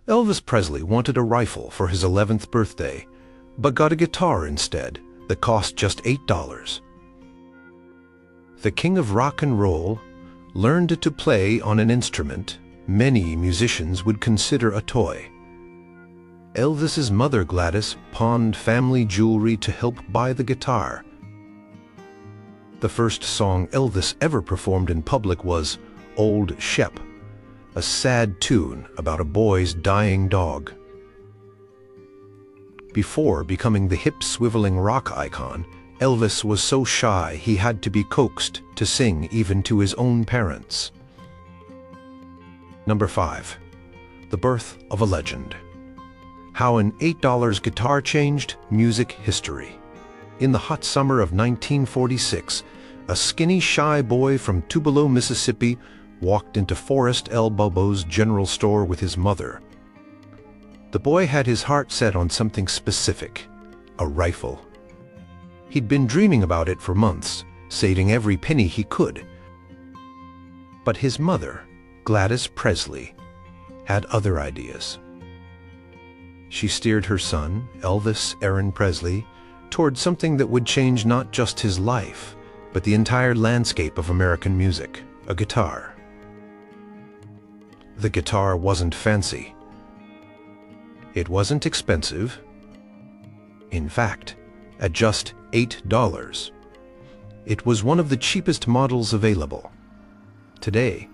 Elvis Presley wanted a rifle for his 11th birthday, but got a guitar instead that cost just $8. The king of rock and roll learned to play on an instrument many musicians would consider a toy. Elvis's mother, Gladys, pawned family jewelry to help buy the guitar. The first song Elvis ever performed in public was "Old Shep," a sad tune about a boy's dying dog. Before becoming the hip swiveling rock icon, Elvis was so shy he had to be coaxed to sing even to his own parents. Number 5. The birth of a legend. How an $8 guitar changed music history. In the hot summer of 1946, a skinny, shy boy from Tupelo, Mississippi, walked into Forrest L. Bobo's general store with his mother. The boy had his heart set on something specific: a rifle. He'd been dreaming about it for months, saving every penny he could. But his mother, Gladys Presley, had other ideas. She steered her son, Elvis Aaron Presley, toward something that would change not just his life, but the entire landscape of American music: a guitar. The guitar wasn't fancy. It wasn't expensive. In fact, at just $8, it was one of the cheapest models available. Today,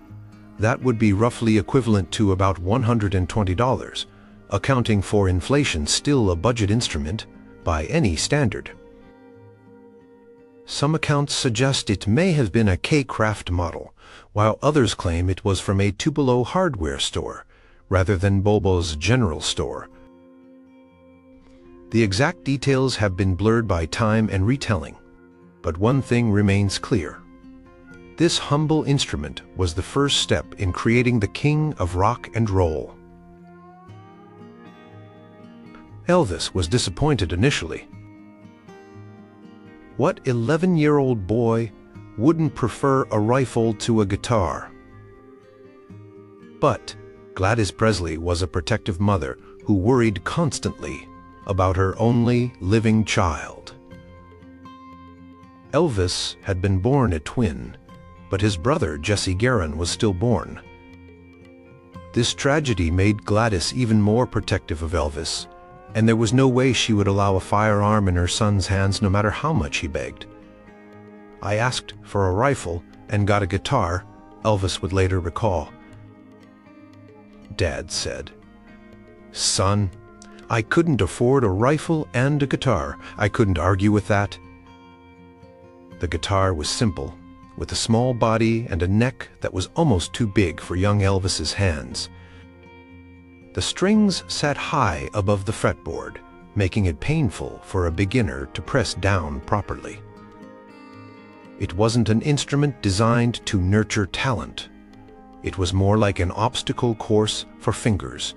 that would be roughly equivalent to about $120, accounting for inflation, still a budget instrument by any standard. Some accounts suggest it may have been a K-Craft model, while others claim it was from a Tupelo hardware store rather than Bobo's general store. The exact details have been blurred by time and retelling, but one thing remains clear. This humble instrument was the first step in creating the king of rock and roll. Elvis was disappointed initially. What 11-year-old boy wouldn't prefer a rifle to a guitar? But Gladys Presley was a protective mother who worried constantly about her only living child. Elvis had been born a twin, but his brother Jesse Garon was stillborn. This tragedy made Gladys even more protective of Elvis, and there was no way she would allow a firearm in her son's hands no matter how much he begged. "I asked for a rifle and got a guitar," Elvis would later recall. Dad said, "Son, I couldn't afford a rifle and a guitar. I couldn't argue with that." The guitar was simple, with a small body and a neck that was almost too big for young Elvis's hands. The strings sat high above the fretboard, making it painful for a beginner to press down properly. It wasn't an instrument designed to nurture talent. It was more like an obstacle course for fingers.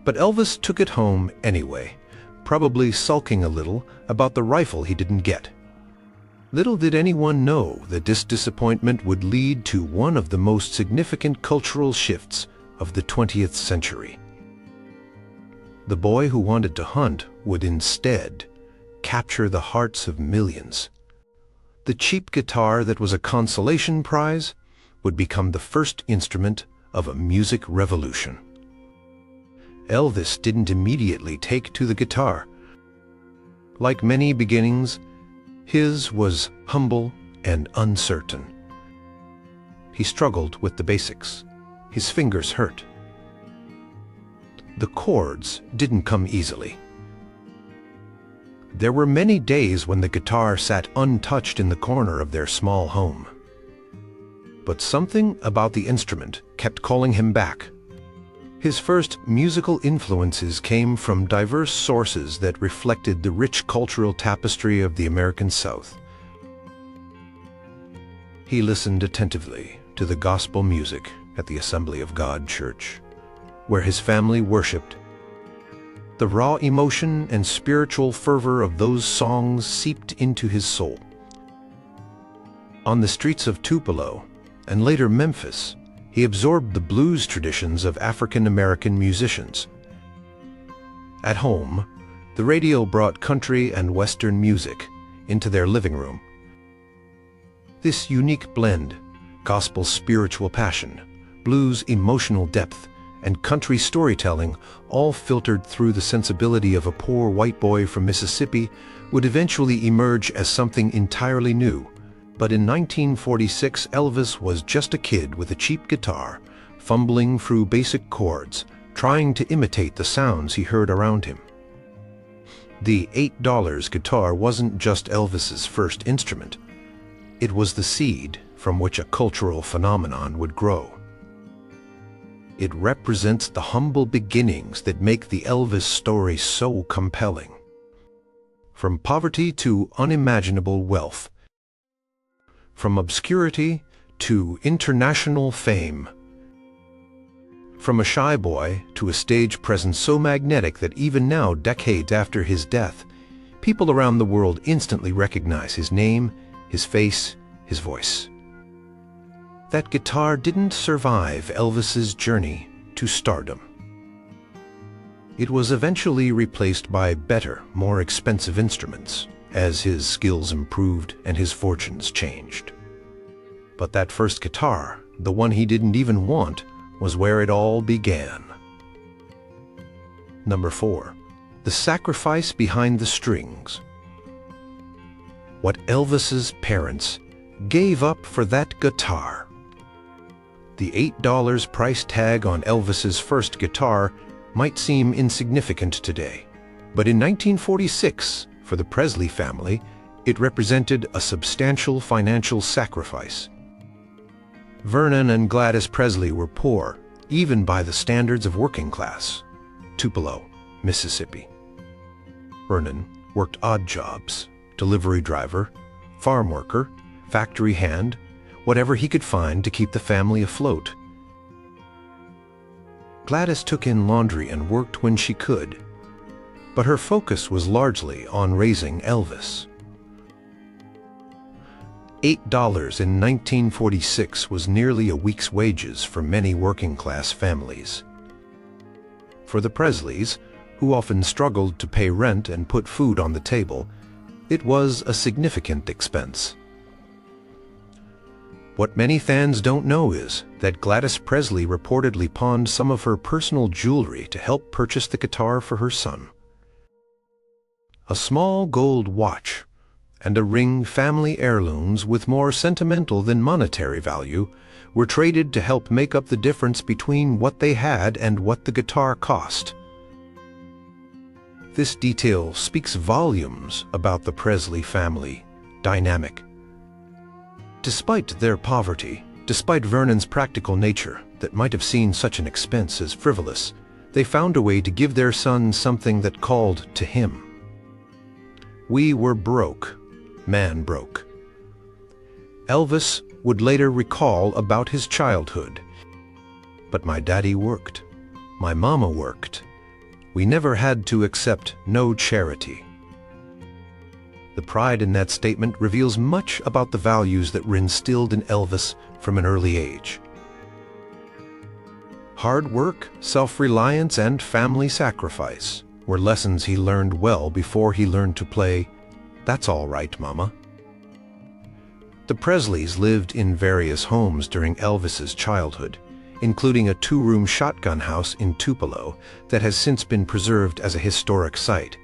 But Elvis took it home anyway, probably sulking a little about the rifle he didn't get. Little did anyone know that this disappointment would lead to one of the most significant cultural shifts of the 20th century. The boy who wanted to hunt would instead capture the hearts of millions. The cheap guitar that was a consolation prize would become the first instrument of a music revolution. Elvis didn't immediately take to the guitar. Like many beginnings, his was humble and uncertain. He struggled with the basics. His fingers hurt. The chords didn't come easily. There were many days when the guitar sat untouched in the corner of their small home. But something about the instrument kept calling him back. His first musical influences came from diverse sources that reflected the rich cultural tapestry of the American South. He listened attentively to the gospel music at the Assembly of God Church, where his family worshiped. The raw emotion and spiritual fervor of those songs seeped into his soul. On the streets of Tupelo, and later Memphis, He absorbed the blues traditions of African American musicians. At home, the radio brought country and Western music into their living room. This unique blend, gospel spiritual passion, blues emotional depth, and country storytelling, all filtered through the sensibility of a poor white boy from Mississippi, would eventually emerge as something entirely new. But in 1946, Elvis was just a kid with a cheap guitar, fumbling through basic chords, trying to imitate the sounds he heard around him. The $8 guitar wasn't just Elvis's first instrument. It was the seed from which a cultural phenomenon would grow. It represents the humble beginnings that make the Elvis story so compelling. From poverty to unimaginable wealth, from obscurity to international fame, from a shy boy to a stage presence so magnetic that even now, decades after his death, people around the world instantly recognize his name, his face, his voice. That guitar didn't survive Elvis's journey to stardom. It was eventually replaced by better, more expensive instruments as his skills improved and his fortunes changed. But that first guitar, the one he didn't even want, was where it all began. Number 4. The sacrifice behind the strings. What Elvis's parents gave up for that guitar. The $8 price tag on Elvis's first guitar might seem insignificant today, but in 1946, for the Presley family, it represented a substantial financial sacrifice. Vernon and Gladys Presley were poor, even by the standards of working class. Tupelo, Mississippi. Vernon worked odd jobs: delivery driver, farm worker, factory hand, whatever he could find to keep the family afloat. Gladys took in laundry and worked when she could, but her focus was largely on raising Elvis. $8 in 1946 was nearly a week's wages for many working-class families. For the Presleys, who often struggled to pay rent and put food on the table, it was a significant expense. What many fans don't know is that Gladys Presley reportedly pawned some of her personal jewelry to help purchase the guitar for her son. A small gold watch and a ring, family heirlooms with more sentimental than monetary value, were traded to help make up the difference between what they had and what the guitar cost. This detail speaks volumes about the Presley family dynamic. Despite their poverty, despite Vernon's practical nature that might have seen such an expense as frivolous, they found a way to give their son something that called to him. "We were broke. Man broke." Elvis would later recall about his childhood. "But my daddy worked. My mama worked. We never had to accept no charity." The pride in that statement reveals much about the values that were instilled in Elvis from an early age. Hard work, self-reliance, and family sacrifice were lessons he learned well before he learned to play "That's All Right, Mama." The Presleys lived in various homes during Elvis's childhood, including a 2-room shotgun house in Tupelo that has since been preserved as a historic site.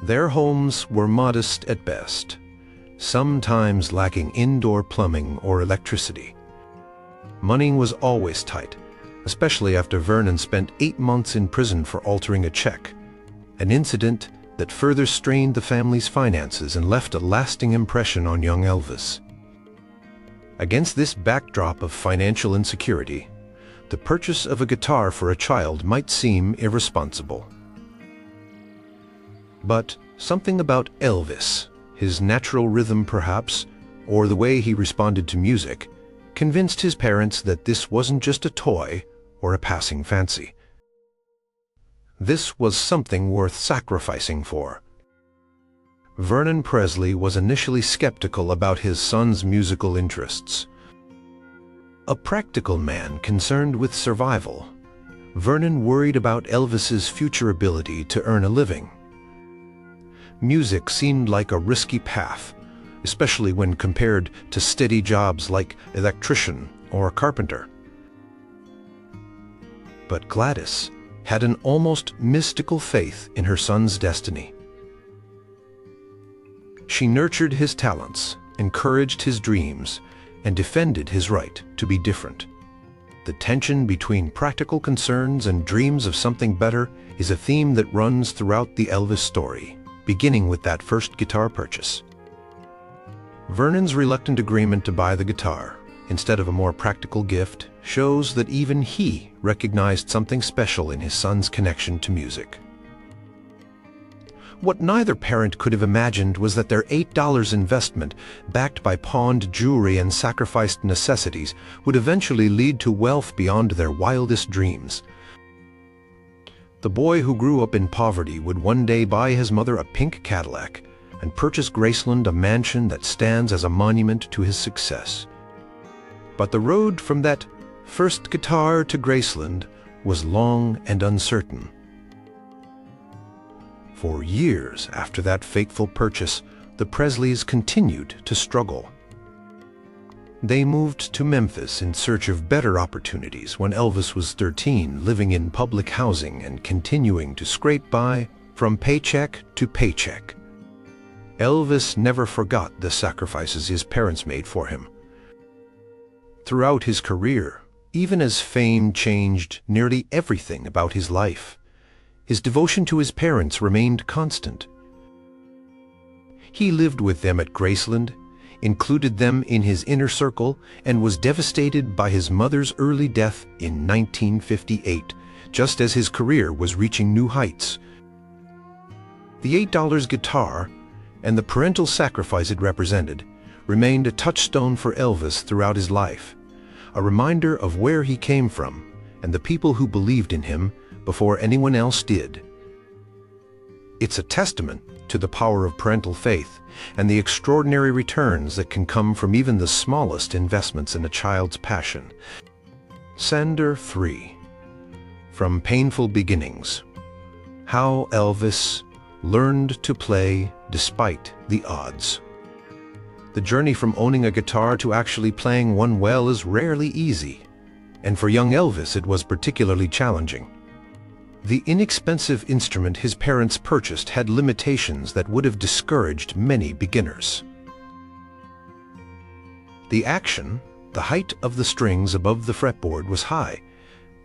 Their homes were modest at best, sometimes lacking indoor plumbing or electricity. Money was always tight, especially after Vernon spent 8 months in prison for altering a check, an incident that further strained the family's finances and left a lasting impression on young Elvis. Against this backdrop of financial insecurity, the purchase of a guitar for a child might seem irresponsible. But something about Elvis, his natural rhythm perhaps, or the way he responded to music, convinced his parents that this wasn't just a toy or a passing fancy. This was something worth sacrificing for. Vernon Presley was initially skeptical about his son's musical interests. A practical man concerned with survival, Vernon worried about Elvis's future ability to earn a living. Music seemed like a risky path, especially when compared to steady jobs like electrician or carpenter. But Gladys had an almost mystical faith in her son's destiny. She nurtured his talents, encouraged his dreams, and defended his right to be different. The tension between practical concerns and dreams of something better is a theme that runs throughout the Elvis story, beginning with that first guitar purchase. Vernon's reluctant agreement to buy the guitar, instead of a more practical gift, shows that even he recognized something special in his son's connection to music. What neither parent could have imagined was that their $8 investment, backed by pawned jewelry and sacrificed necessities, would eventually lead to wealth beyond their wildest dreams. The boy who grew up in poverty would one day buy his mother a pink Cadillac and purchase Graceland a mansion that stands as a monument to his success. But the road from that first guitar to Graceland was long and uncertain. For years after that fateful purchase, the Presleys continued to struggle. They moved to Memphis in search of better opportunities when Elvis was 13, living in public housing and continuing to scrape by from paycheck to paycheck. Elvis never forgot the sacrifices his parents made for him. Throughout his career, even as fame changed nearly everything about his life, his devotion to his parents remained constant. He lived with them at Graceland, included them in his inner circle, and was devastated by his mother's early death in 1958, just as his career was reaching new heights. The $8 guitar and the parental sacrifice it represented remained a touchstone for Elvis throughout his life, a reminder of where he came from and the people who believed in him before anyone else did. It's a testament to the power of parental faith and the extraordinary returns that can come from even the smallest investments in a child's passion. Sander 3. From Painful Beginnings. How Elvis Learned to Play Despite the Odds. The journey from owning a guitar to actually playing one well is rarely easy, and for young Elvis it was particularly challenging. The inexpensive instrument his parents purchased had limitations that would have discouraged many beginners. The action, the height of the strings above the fretboard was high,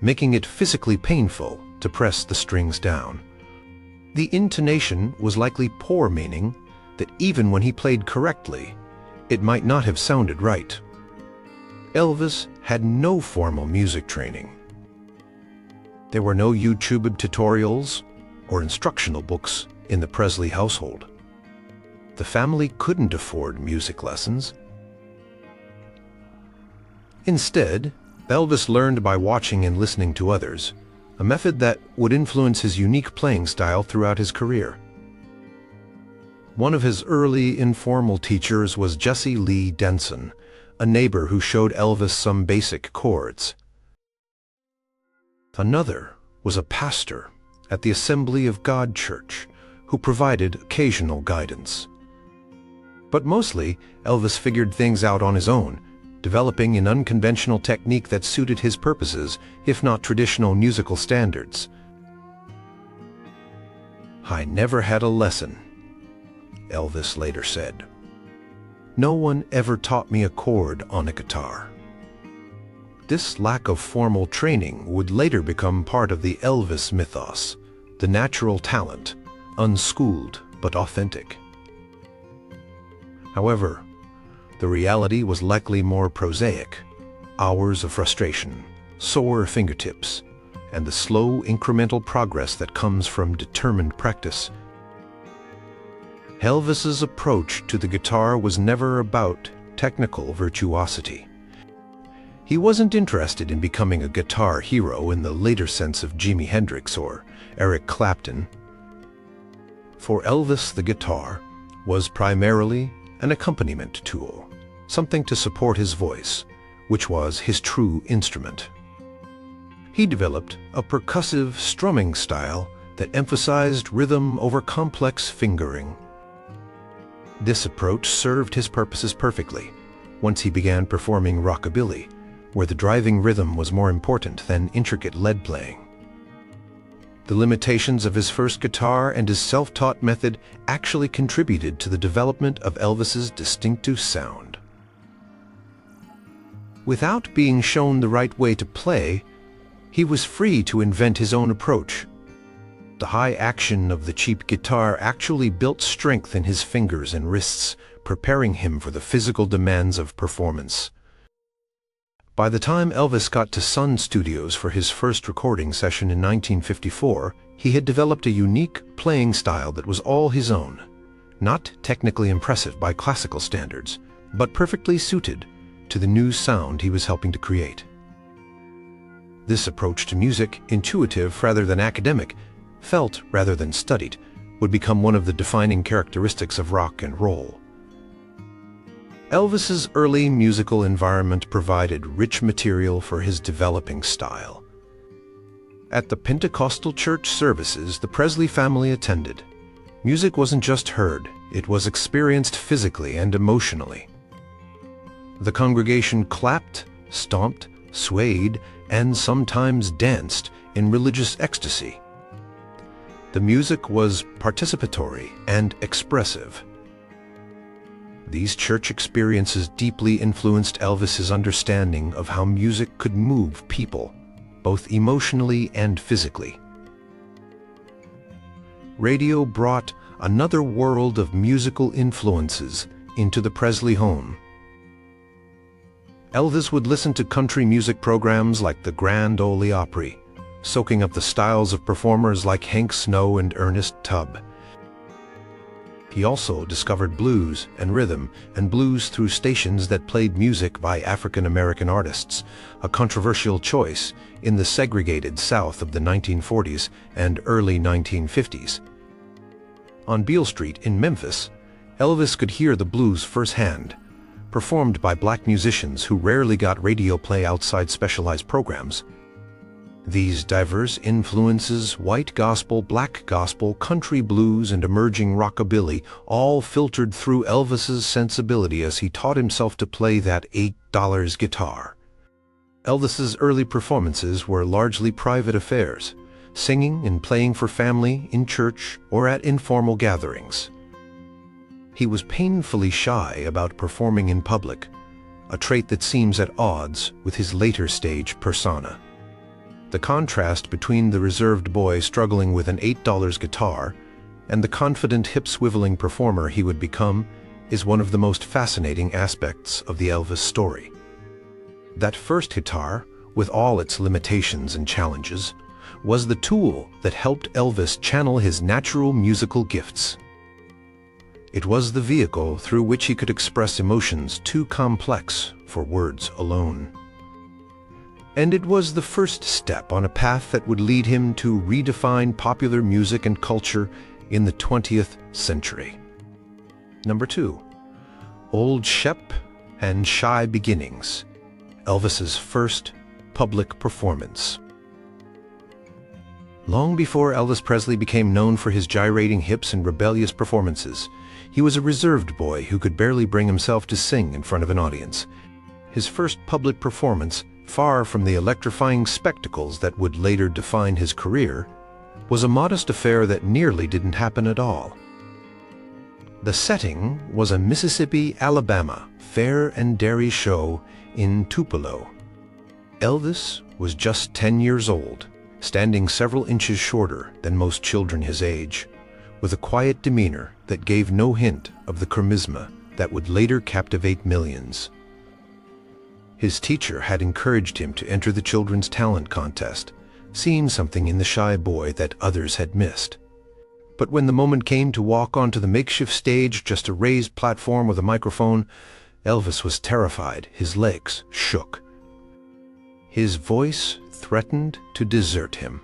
making it physically painful to press the strings down. The intonation was likely poor, meaning that even when he played correctly, it might not have sounded right. Elvis had no formal music training. There were no YouTube tutorials or instructional books in the Presley household. The family couldn't afford music lessons. Instead, Elvis learned by watching and listening to others, a method that would influence his unique playing style throughout his career. One of his early informal teachers was Jesse Lee Denson, a neighbor who showed Elvis some basic chords. Another was a pastor at the Assembly of God Church who provided occasional guidance. But mostly, Elvis figured things out on his own, developing an unconventional technique that suited his purposes, if not traditional musical standards. "I never had a lesson," Elvis later said. "No one ever taught me a chord on a guitar." This lack of formal training would later become part of the Elvis mythos, the natural talent, unschooled but authentic. However, the reality was likely more prosaic: hours of frustration, sore fingertips, and the slow incremental progress that comes from determined practice. Elvis's approach to the guitar was never about technical virtuosity. He wasn't interested in becoming a guitar hero in the later sense of Jimi Hendrix or Eric Clapton. For Elvis, the guitar was primarily an accompaniment tool, something to support his voice, which was his true instrument. He developed a percussive strumming style that emphasized rhythm over complex fingering. This approach served his purposes perfectly once he began performing rockabilly, where the driving rhythm was more important than intricate lead playing. The limitations of his first guitar and his self-taught method actually contributed to the development of Elvis's distinctive sound. Without being shown the right way to play, he was free to invent his own approach. The high action of the cheap guitar actually built strength in his fingers and wrists, preparing him for the physical demands of performance. By the time Elvis got to Sun Studios for his first recording session in 1954, he had developed a unique playing style that was all his own, not technically impressive by classical standards, but perfectly suited to the new sound he was helping to create. This approach to music, intuitive rather than academic, felt rather than studied, would become one of the defining characteristics of rock and roll. Elvis's early musical environment provided rich material for his developing style. At the Pentecostal church services the Presley family attended, music wasn't just heard, it was experienced physically and emotionally. The congregation clapped, stomped, swayed, and sometimes danced in religious ecstasy. The music was participatory and expressive. These church experiences deeply influenced Elvis's understanding of how music could move people, both emotionally and physically. Radio brought another world of musical influences into the Presley home. Elvis would listen to country music programs like the Grand Ole Opry, soaking up the styles of performers like Hank Snow and Ernest Tubb. He also discovered blues and rhythm and blues through stations that played music by African American artists, a controversial choice in the segregated South of the 1940s and early 1950s. On Beale Street in Memphis, Elvis could hear the blues firsthand, performed by black musicians who rarely got radio play outside specialized programs. These diverse influences, white gospel, black gospel, country blues, and emerging rockabilly, all filtered through Elvis's sensibility as he taught himself to play that $8 guitar. Elvis's early performances were largely private affairs, singing and playing for family, in church, or at informal gatherings. He was painfully shy about performing in public, a trait that seems at odds with his later stage persona. The contrast between the reserved boy struggling with an $8 guitar and the confident hip-swiveling performer he would become is one of the most fascinating aspects of the Elvis story. That first guitar, with all its limitations and challenges, was the tool that helped Elvis channel his natural musical gifts. It was the vehicle through which he could express emotions too complex for words alone. And it was the first step on a path that would lead him to redefine popular music and culture in the 20th century. Number 2. Old Shep and Shy Beginnings, Elvis's first public performance. Long before Elvis Presley became known for his gyrating hips and rebellious performances, he was a reserved boy who could barely bring himself to sing in front of an audience. His first public performance, far from the electrifying spectacles that would later define his career, was a modest affair that nearly didn't happen at all. The setting was a Mississippi, Alabama fair and dairy show in Tupelo. Elvis was just 10 years old, standing several inches shorter than most children his age, with a quiet demeanor that gave no hint of the charisma that would later captivate millions. His teacher had encouraged him to enter the children's talent contest, seeing something in the shy boy that others had missed. But when the moment came to walk onto the makeshift stage, just a raised platform with a microphone, Elvis was terrified. His legs shook. His voice threatened to desert him.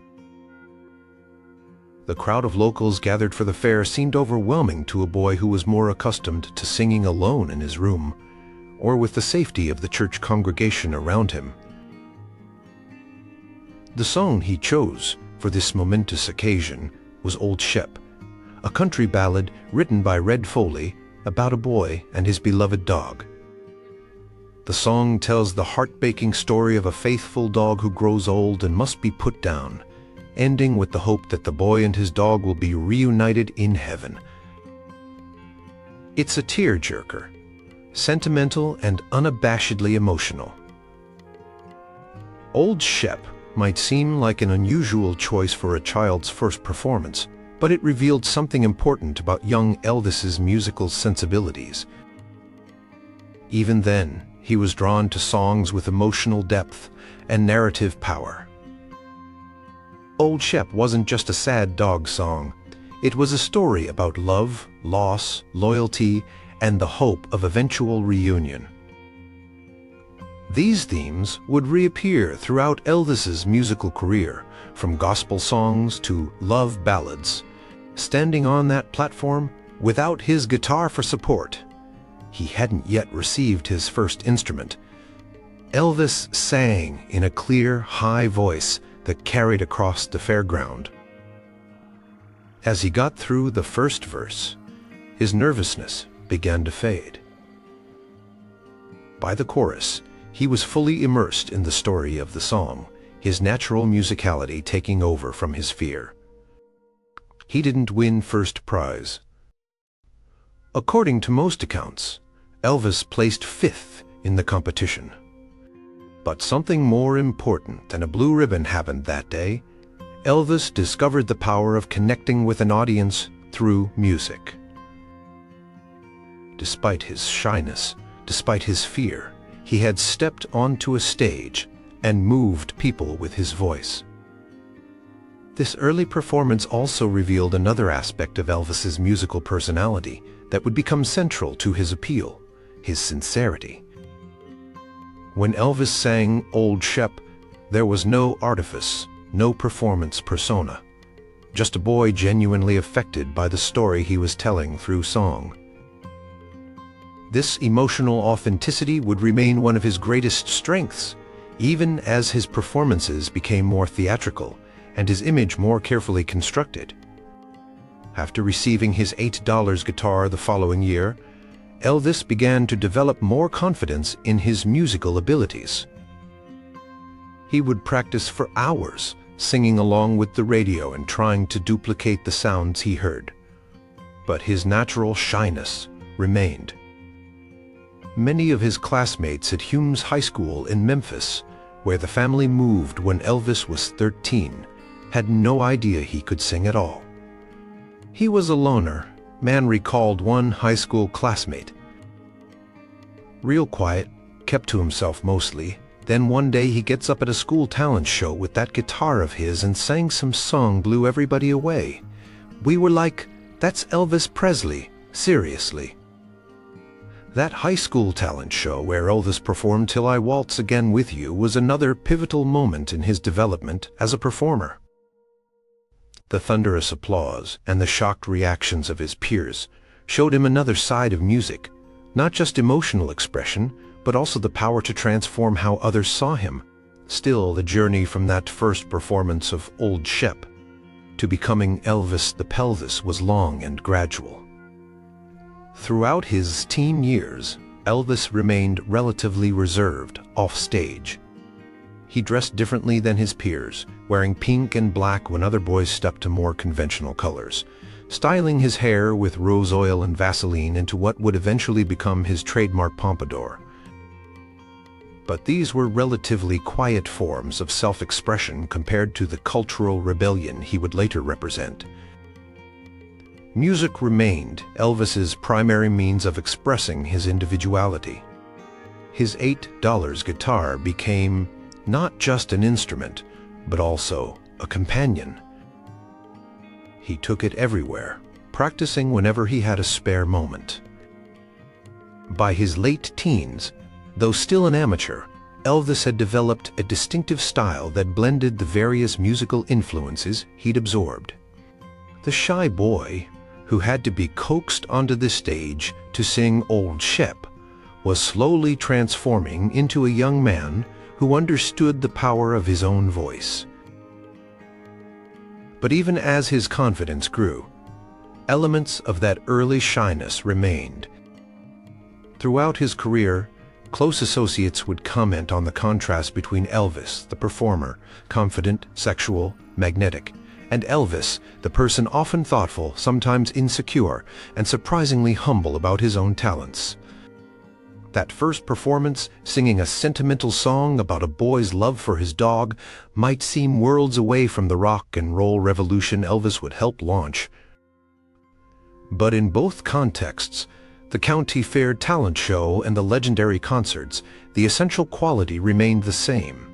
The crowd of locals gathered for the fair seemed overwhelming to a boy who was more accustomed to singing alone in his room, or with the safety of the church congregation around him. The song he chose for this momentous occasion was Old Shep, a country ballad written by Red Foley about a boy and his beloved dog. The song tells the heartbreaking story of a faithful dog who grows old and must be put down, ending with the hope that the boy and his dog will be reunited in heaven. It's a tear-jerker, sentimental and unabashedly emotional. Old Shep might seem like an unusual choice for a child's first performance, but it revealed something important about young Elvis's musical sensibilities. Even then, he was drawn to songs with emotional depth and narrative power. Old Shep wasn't just a sad dog song. It was a story about love, loss, loyalty, and the hope of eventual reunion. These themes would reappear throughout Elvis's musical career, from gospel songs to love ballads. Standing on that platform, without his guitar for support, he hadn't yet received his first instrument. Elvis sang in a clear, high voice that carried across the fairground. As he got through the first verse, his nervousness began to fade. By the chorus, he was fully immersed in the story of the song, his natural musicality taking over from his fear. He didn't win first prize. According to most accounts, Elvis placed 5th in the competition. But something more important than a blue ribbon happened that day. Elvis discovered the power of connecting with an audience through music. Despite his shyness, despite his fear, he had stepped onto a stage and moved people with his voice. This early performance also revealed another aspect of Elvis's musical personality that would become central to his appeal: his sincerity. When Elvis sang Old Shep, there was no artifice, no performance persona, just a boy genuinely affected by the story he was telling through song. This emotional authenticity would remain one of his greatest strengths, even as his performances became more theatrical and his image more carefully constructed. After receiving his $8 guitar the following year, Elvis began to develop more confidence in his musical abilities. He would practice for hours, singing along with the radio and trying to duplicate the sounds he heard. But his natural shyness remained. Many of his classmates at Humes High School in Memphis, where the family moved when Elvis was 13, had no idea he could sing at all. He was a loner, man recalled one high school classmate. Real quiet, kept to himself mostly. Then one day he gets up at a school talent show with that guitar of his and sang some song, blew everybody away. We were like, that's Elvis Presley, seriously. That high school talent show where Elvis performed Till I Waltz Again With You was another pivotal moment in his development as a performer. The thunderous applause and the shocked reactions of his peers showed him another side of music, not just emotional expression, but also the power to transform how others saw him. Still, the journey from that first performance of Old Shep to becoming Elvis the Pelvis was long and gradual. Throughout his teen years, Elvis remained relatively reserved off stage. He dressed differently than his peers, wearing pink and black when other boys stepped to more conventional colors, styling his hair with rose oil and Vaseline into what would eventually become his trademark pompadour. But these were relatively quiet forms of self-expression compared to the cultural rebellion he would later represent. Music remained Elvis's primary means of expressing his individuality. His $8 guitar became not just an instrument, but also a companion. He took it everywhere, practicing whenever he had a spare moment. By his late teens, though still an amateur, Elvis had developed a distinctive style that blended the various musical influences he'd absorbed. The shy boy, who had to be coaxed onto the stage to sing Old Shep, was slowly transforming into a young man who understood the power of his own voice. But even as his confidence grew, elements of that early shyness remained. Throughout his career, close associates would comment on the contrast between Elvis, the performer, confident, sexual, magnetic, and Elvis, the person often thoughtful, sometimes insecure, and surprisingly humble about his own talents. That first performance, singing a sentimental song about a boy's love for his dog, might seem worlds away from the rock and roll revolution Elvis would help launch. But in both contexts, the County Fair talent show and the legendary concerts, the essential quality remained the same: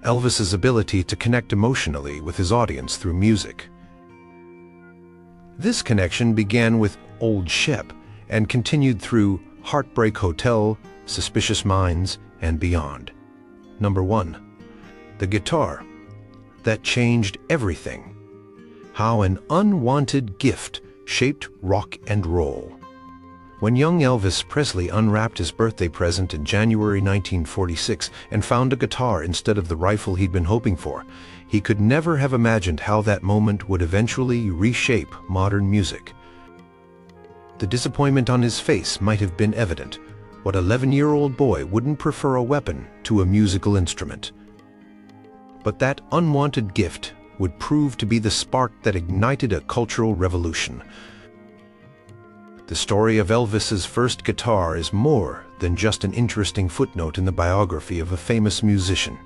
Elvis's ability to connect emotionally with his audience through music. This connection began with Old Shep and continued through Heartbreak Hotel, Suspicious Minds, and beyond. Number 1. The guitar. That changed everything. How an unwanted gift shaped rock and roll. When young Elvis Presley unwrapped his birthday present in January 1946 and found a guitar instead of the rifle he'd been hoping for, he could never have imagined how that moment would eventually reshape modern music. The disappointment on his face might have been evident. What 11-year-old boy wouldn't prefer a weapon to a musical instrument? But that unwanted gift would prove to be the spark that ignited a cultural revolution. The story of Elvis's first guitar is more than just an interesting footnote in the biography of a famous musician.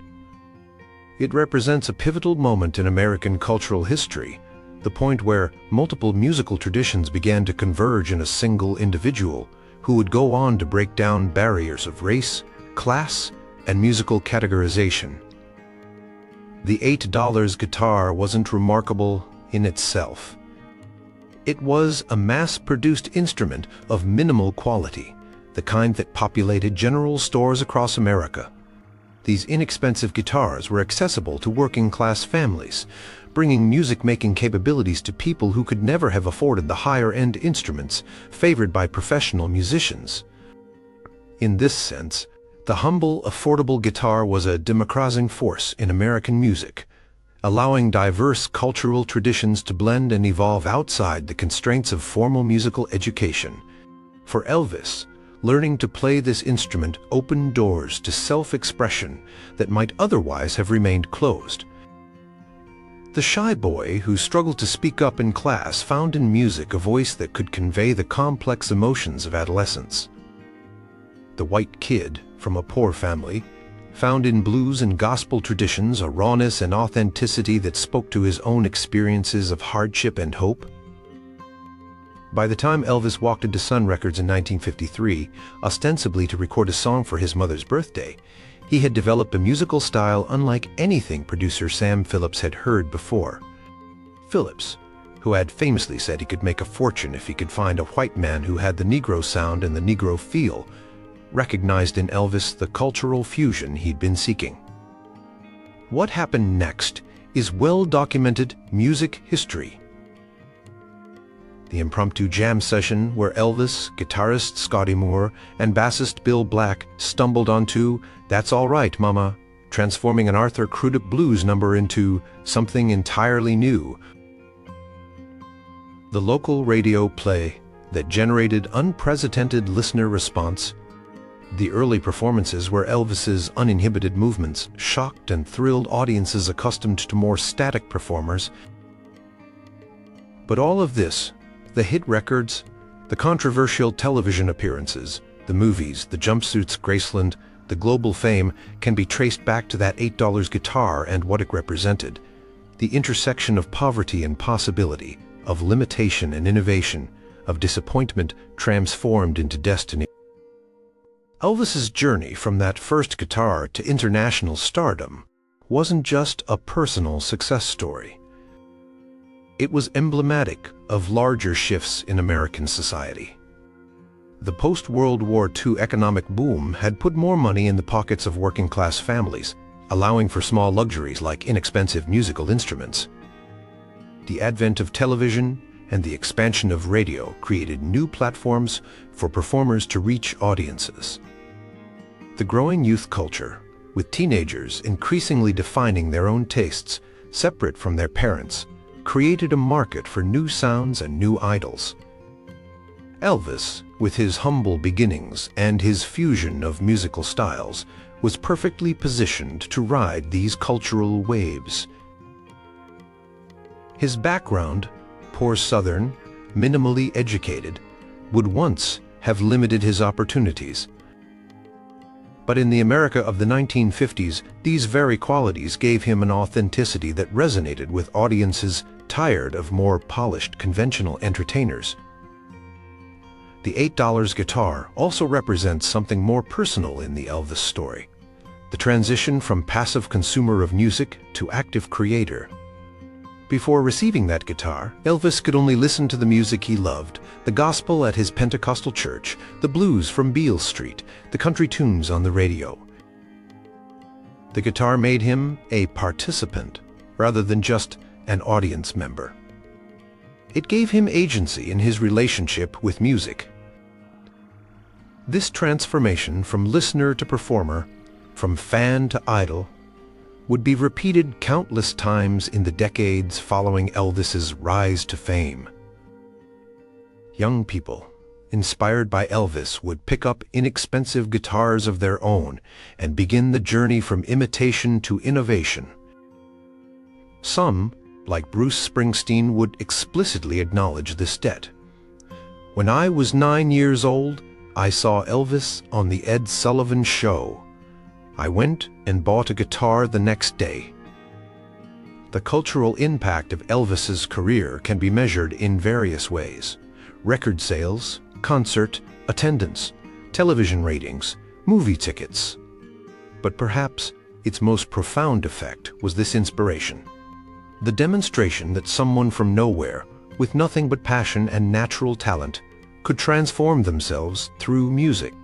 It represents a pivotal moment in American cultural history, the point where multiple musical traditions began to converge in a single individual who would go on to break down barriers of race, class, and musical categorization. The $8 guitar wasn't remarkable in itself. It was a mass-produced instrument of minimal quality, the kind that populated general stores across America. These inexpensive guitars were accessible to working-class families, bringing music-making capabilities to people who could never have afforded the higher-end instruments favored by professional musicians. In this sense, the humble, affordable guitar was a democratizing force in American music, allowing diverse cultural traditions to blend and evolve outside the constraints of formal musical education. For Elvis, learning to play this instrument opened doors to self-expression that might otherwise have remained closed. The shy boy who struggled to speak up in class found in music a voice that could convey the complex emotions of adolescence. The white kid from a poor family found in blues and gospel traditions a rawness and authenticity that spoke to his own experiences of hardship and hope. By the time Elvis walked into Sun Records in 1953, ostensibly to record a song for his mother's birthday, he had developed a musical style unlike anything producer Sam Phillips had heard before. Phillips, who had famously said he could make a fortune if he could find a white man who had the Negro sound and the Negro feel, recognized in Elvis the cultural fusion he'd been seeking. What happened next is well-documented music history. The impromptu jam session where Elvis, guitarist Scotty Moore, and bassist Bill Black stumbled onto "That's All Right, Mama," transforming an Arthur Crudup blues number into something entirely new. The local radio play that generated unprecedented listener response. The early performances where Elvis's uninhibited movements shocked and thrilled audiences accustomed to more static performers. But all of this, the hit records, the controversial television appearances, the movies, the jumpsuits Graceland, the global fame, can be traced back to that $8 guitar and what it represented. The intersection of poverty and possibility, of limitation and innovation, of disappointment transformed into destiny. Elvis's journey from that first guitar to international stardom wasn't just a personal success story. It was emblematic of larger shifts in American society. The post-World War II economic boom had put more money in the pockets of working-class families, allowing for small luxuries like inexpensive musical instruments. The advent of television and the expansion of radio created new platforms for performers to reach audiences. The growing youth culture, with teenagers increasingly defining their own tastes, separate from their parents, created a market for new sounds and new idols. Elvis, with his humble beginnings and his fusion of musical styles, was perfectly positioned to ride these cultural waves. His background, poor Southern, minimally educated, would once have limited his opportunities. But in the America of the 1950s, these very qualities gave him an authenticity that resonated with audiences tired of more polished conventional entertainers. The $8 guitar also represents something more personal in the Elvis story: the transition from passive consumer of music to active creator. Before receiving that guitar, Elvis could only listen to the music he loved, the gospel at his Pentecostal church, the blues from Beale Street, the country tunes on the radio. The guitar made him a participant rather than just an audience member. It gave him agency in his relationship with music. This transformation from listener to performer, from fan to idol, would be repeated countless times in the decades following Elvis's rise to fame. Young people, inspired by Elvis, would pick up inexpensive guitars of their own and begin the journey from imitation to innovation. Some, like Bruce Springsteen, would explicitly acknowledge this debt. "When I was 9 years old, I saw Elvis on the Ed Sullivan Show. I went and bought a guitar the next day." The cultural impact of Elvis's career can be measured in various ways: record sales, concert attendance, television ratings, movie tickets. But perhaps its most profound effect was this inspiration: the demonstration that someone from nowhere, with nothing but passion and natural talent, could transform themselves through music.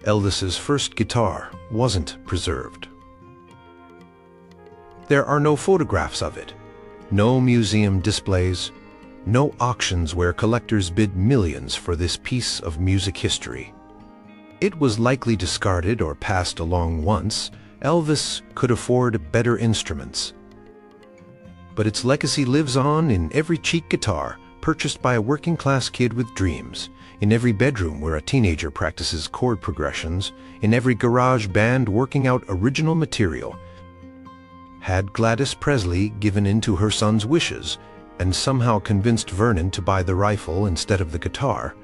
Elvis's first guitar wasn't preserved. There are no photographs of it, no museum displays, no auctions where collectors bid millions for this piece of music history. It was likely discarded or passed along once. Elvis could afford better instruments. But its legacy lives on in every cheap guitar purchased by a working-class kid with dreams, in every bedroom where a teenager practices chord progressions, in every garage band working out original material. Had Gladys Presley given in to her son's wishes and somehow convinced Vernon to buy the rifle instead of the guitar,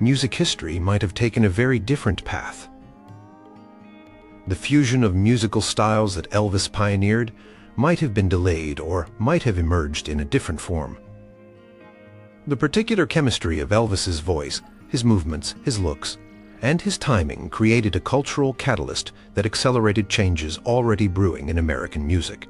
music history might have taken a very different path. The fusion of musical styles that Elvis pioneered might have been delayed or might have emerged in a different form. The particular chemistry of Elvis's voice, his movements, his looks, and his timing created a cultural catalyst that accelerated changes already brewing in American music.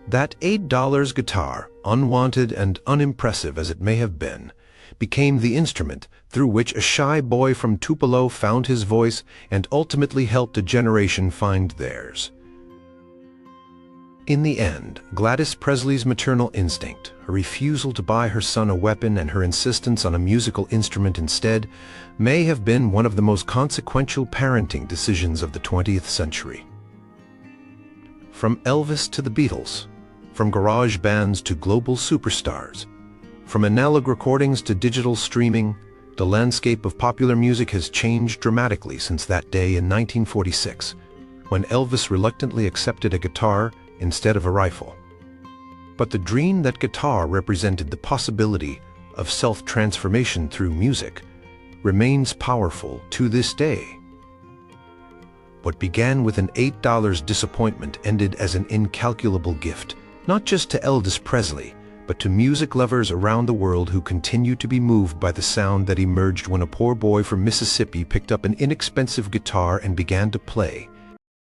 That $8 guitar, unwanted and unimpressive as it may have been, became the instrument through which a shy boy from Tupelo found his voice and ultimately helped a generation find theirs. In the end, Gladys Presley's maternal instinct, her refusal to buy her son a weapon and her insistence on a musical instrument instead, may have been one of the most consequential parenting decisions of the 20th century. From Elvis to the Beatles, from garage bands to global superstars, from analog recordings to digital streaming, the landscape of popular music has changed dramatically since that day in 1946, when Elvis reluctantly accepted a guitar instead of a rifle. But the dream that guitar represented the possibility of self-transformation through music remains powerful to this day. What began with an $8 disappointment ended as an incalculable gift, not just to Elvis Presley, but to music lovers around the world who continue to be moved by the sound that emerged when a poor boy from Mississippi picked up an inexpensive guitar and began to play,